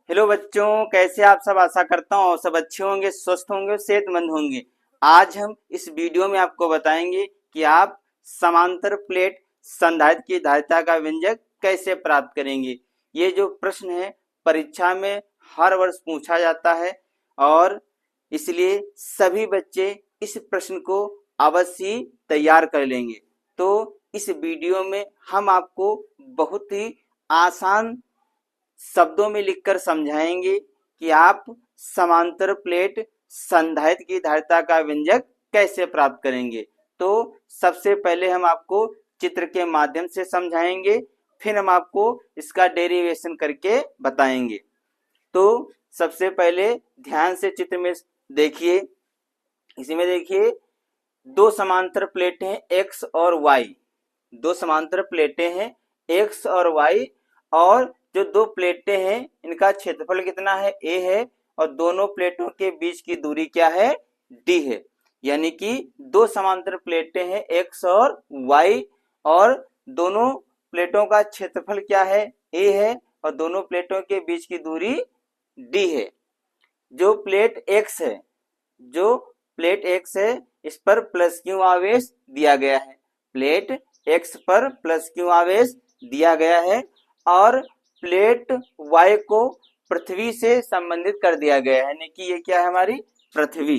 Hello बच्चों, कैसे आप सब। आशा करता हूँ सब अच्छे होंगे, स्वस्थ होंगे, सेहतमंद होंगे। आज हम इस वीडियो में आपको बताएंगे कि आप समांतर प्लेट संधारित्र की धारिता का व्यंजक कैसे प्राप्त करेंगे। ये जो प्रश्न है परीक्षा में हर वर्ष पूछा जाता है और इसलिए सभी बच्चे इस प्रश्न को अवश्य ही तैयार कर लेंगे। तो इस वीडियो में हम आपको बहुत ही आसान शब्दों में लिखकर समझाएंगे कि आप समांतर प्लेट संधारित्र की धारिता का व्यंजक कैसे प्राप्त करेंगे। तो सबसे पहले हम आपको चित्र के माध्यम से समझाएंगे, फिर हम आपको इसका डेरिवेशन करके बताएंगे। तो सबसे पहले ध्यान से चित्र में देखिए। इसी में देखिए दो समांतर प्लेटें हैं एक्स और वाई। दो समांतर प्लेटें हैं एक्स और वाई, और जो दो प्लेटें हैं इनका क्षेत्रफल कितना है, ए है, और दोनों प्लेटों के बीच की दूरी क्या है, डी है। यानी कि दो समांतर प्लेटें हैं एक्स और वाई, और दोनों प्लेटों का क्षेत्रफल क्या है, ए है, और दोनों प्लेटों के बीच की दूरी डी है। जो प्लेट एक्स है, जो प्लेट एक्स है, इस पर प्लस क्यू आवेश दिया गया है। प्लेट एक्स पर प्लस क्यू आवेश दिया गया है, और प्लेट वाई को पृथ्वी से संबंधित कर दिया गया है। यानी कि ये क्या है, हमारी पृथ्वी।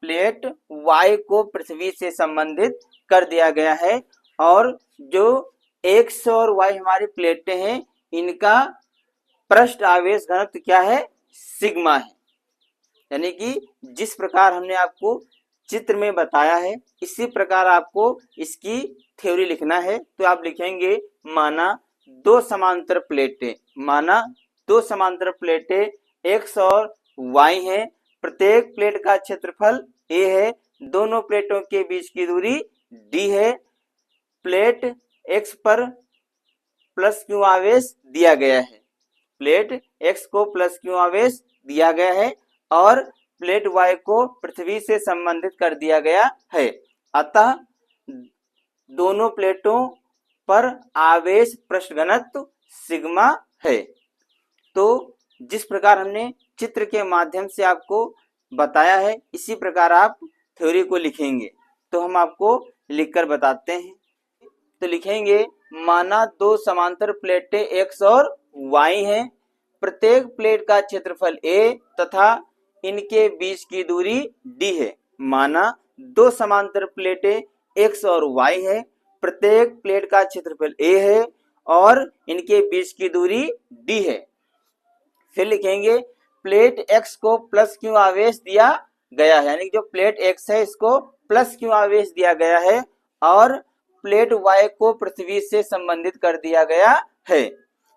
प्लेट वाई को पृथ्वी से संबंधित कर दिया गया है, और जो एक्स और वाई हमारी प्लेटें हैं इनका पृष्ठ आवेश घनत्व क्या है, सिग्मा है। यानी कि जिस प्रकार हमने आपको चित्र में बताया है इसी प्रकार आपको इसकी थ्योरी लिखना है। तो आप लिखेंगे माना दो समांतर प्लेटें एक्स और वाई हैं। प्रत्येक प्लेट का क्षेत्रफल ए है, दोनों प्लेटों के बीच की दूरी डी है। प्लेट एक्स पर प्लस क्यू आवेश दिया गया है, प्लेट एक्स को प्लस क्यू आवेश दिया गया है, और प्लेट वाई को पृथ्वी से संबंधित कर दिया गया है। अतः दोनों प्लेटों पर आवेश पृष्ठ घनत्व सिग्मा है। तो जिस प्रकार हमने चित्र के माध्यम से आपको बताया है इसी प्रकार आप थ्योरी को लिखेंगे। तो हम आपको लिखकर बताते हैं। तो लिखेंगे माना दो समांतर प्लेटें एक्स और वाई हैं। प्रत्येक प्लेट का क्षेत्रफल ए तथा इनके बीच की दूरी डी है। माना दो समांतर प्लेटें एक्स और वाई है, प्रत्येक प्लेट का क्षेत्रफल ए है और इनके बीच की दूरी डी है। फिर लिखेंगे प्लेट एक्स को प्लस क्यू आवेश दिया गया है। यानी जो प्लेट एक्स है इसको प्लस क्यू आवेश दिया गया है, और प्लेट वाई को पृथ्वी से संबंधित कर दिया गया है।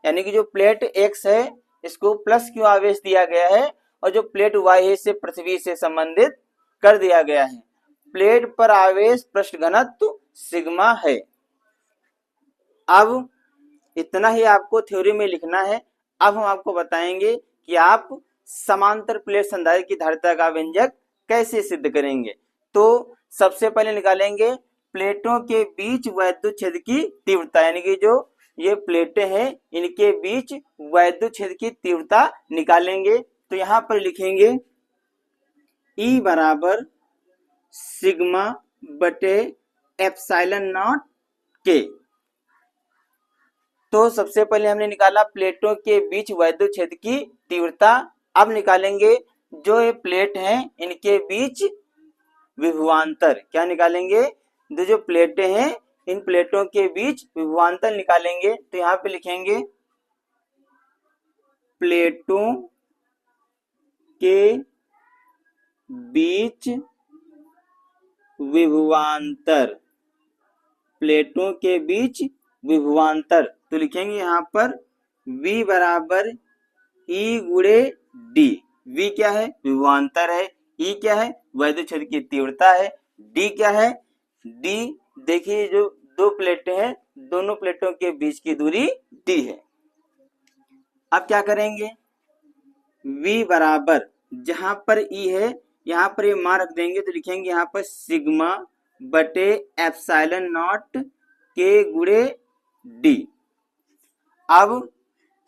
यानी कि जो प्लेट एक्स है इसको प्लस क्यू आवेश दिया गया है, और जो प्लेट वाई है इसे पृथ्वी से संबंधित कर दिया गया है। प्लेट पर आवेश पृष्ठ घनत्व सिग्मा है। अब इतना ही आपको थ्योरी में लिखना है। अब हम आपको बताएंगे कि आप समांतर प्लेट संधारित्र की धारिता का व्यंजक कैसे सिद्ध करेंगे। तो सबसे पहले निकालेंगे प्लेटों के बीच वैद्युत क्षेत्र की तीव्रता। यानी कि जो ये प्लेटें हैं इनके बीच वैद्युत क्षेत्र की तीव्रता निकालेंगे। तो यहाँ पर लिखेंगे E बराबर सिग्मा बटे एप्सिलॉन नॉट के। तो सबसे पहले हमने निकाला प्लेटों के बीच वैद्युत क्षेत्र की तीव्रता। अब निकालेंगे जो ये प्लेट हैं इनके बीच विभवांतर। क्या निकालेंगे, जो प्लेटें हैं इन प्लेटों के बीच विभवांतर निकालेंगे। तो यहाँ पे लिखेंगे प्लेटों के बीच विभवांतर, प्लेटों के बीच विभवांतर। तो लिखेंगे यहाँ पर V बराबर E गुणे D। V क्या है, विभवांतर है, E क्या है, वैद्युत क्षेत्र की तीव्रता है, D क्या है, D देखिए जो दो प्लेटें हैं दोनों प्लेटों के बीच की दूरी D है। अब क्या करेंगे, V बराबर जहां पर E है यहाँ पर ये मान रख देंगे। तो लिखेंगे यहाँ पर सिग्मा बटे एप्सिलॉन नॉट के गुणे डी। अब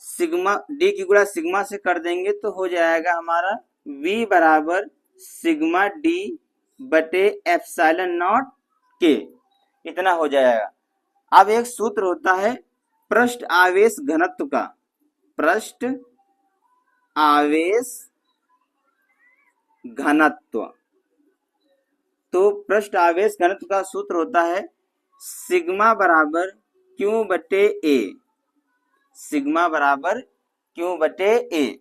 सिग्मा डी की गुणा सिग्मा से कर देंगे तो हो जाएगा हमारा v बराबर सिग्मा डी बटे एप्सिलॉन नॉट के, इतना हो जाएगा। अब एक सूत्र होता है पृष्ठ आवेश घनत्व का, पृष्ठ आवेश घनत्व। तो पृष्ठ आवेश घनत्व का सूत्र होता है सिग्मा बराबर क्यू बटे ए, सिग्मा बराबर क्यू बटे ए।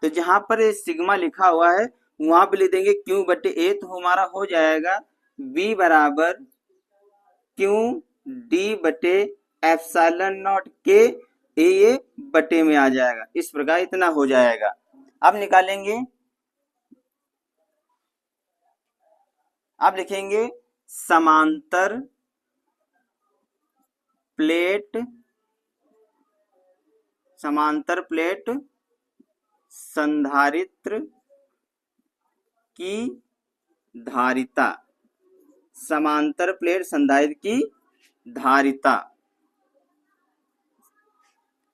तो जहां पर ये सिग्मा लिखा हुआ है वहां पे लिख देंगे क्यू बटे ए, तो हमारा हो जाएगा बी बराबर क्यू डी बटे एप्सिलॉन नॉट के, ये बटे में आ जाएगा। इस प्रकार इतना हो जाएगा। अब निकालेंगे, अब लिखेंगे समांतर प्लेट संधारित्र की धारिता, समांतर प्लेट संधारित्र की धारिता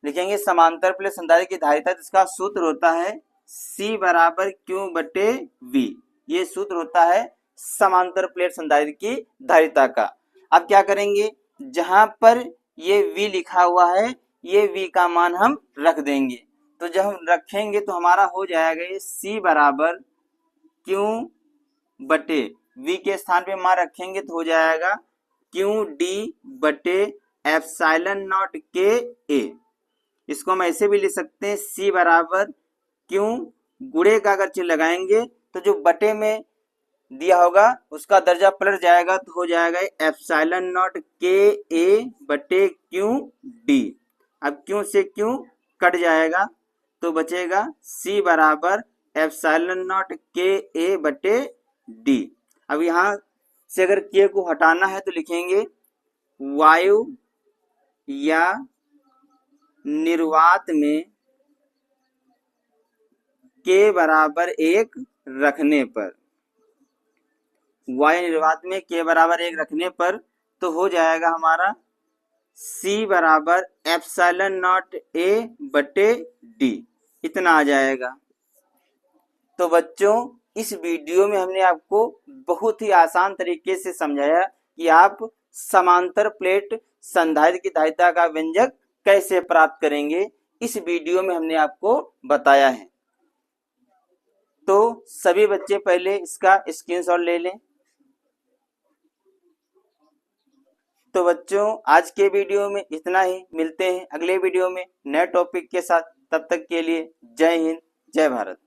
लिखेंगे। समांतर प्लेट संधारित्र की धारिता जिसका सूत्र होता है C बराबर Q बटे V, ये सूत्र होता है समांतर प्लेट संधारित्र की धारिता का। अब क्या करेंगे, जहां पर ये V लिखा हुआ है ये V का मान हम रख देंगे। तो जब हम रखेंगे तो हमारा हो जाएगा ये C बराबर Q बटे V के स्थान पे मान रखेंगे तो हो जाएगा Q D बटे एप्सिलॉन नॉट के A। इसको हम ऐसे भी लिख सकते हैं C बराबर Q गुणे का अगर चिन्ह लगाएंगे तो जो बटे में दिया होगा उसका दर्जा पलट जाएगा, तो हो जाएगा एप्सिलॉन नॉट के ए बटे क्यू डी। अब क्यू से क्यू कट जाएगा तो बचेगा C बराबर एप्सिलॉन नॉट के ए बटे डी। अब यहाँ से अगर के को हटाना है तो लिखेंगे वायु या निर्वात में के बराबर 1 रखने पर, वायु निर्वात में के बराबर 1 रखने पर तो हो जाएगा हमारा C बराबर एप्सिलॉन नॉट ए बटे डी, इतना आ जाएगा। तो बच्चों इस वीडियो में हमने आपको बहुत ही आसान तरीके से समझाया कि आप समांतर प्लेट संधारित्र की धारिता का व्यंजक कैसे प्राप्त करेंगे, इस वीडियो में हमने आपको बताया है। तो सभी बच्चे पहले इसका स्क्रीनशॉट ले लें। तो बच्चों आज के वीडियो में इतना ही, मिलते हैं अगले वीडियो में नए टॉपिक के साथ। तब तक के लिए जय हिंद, जय भारत।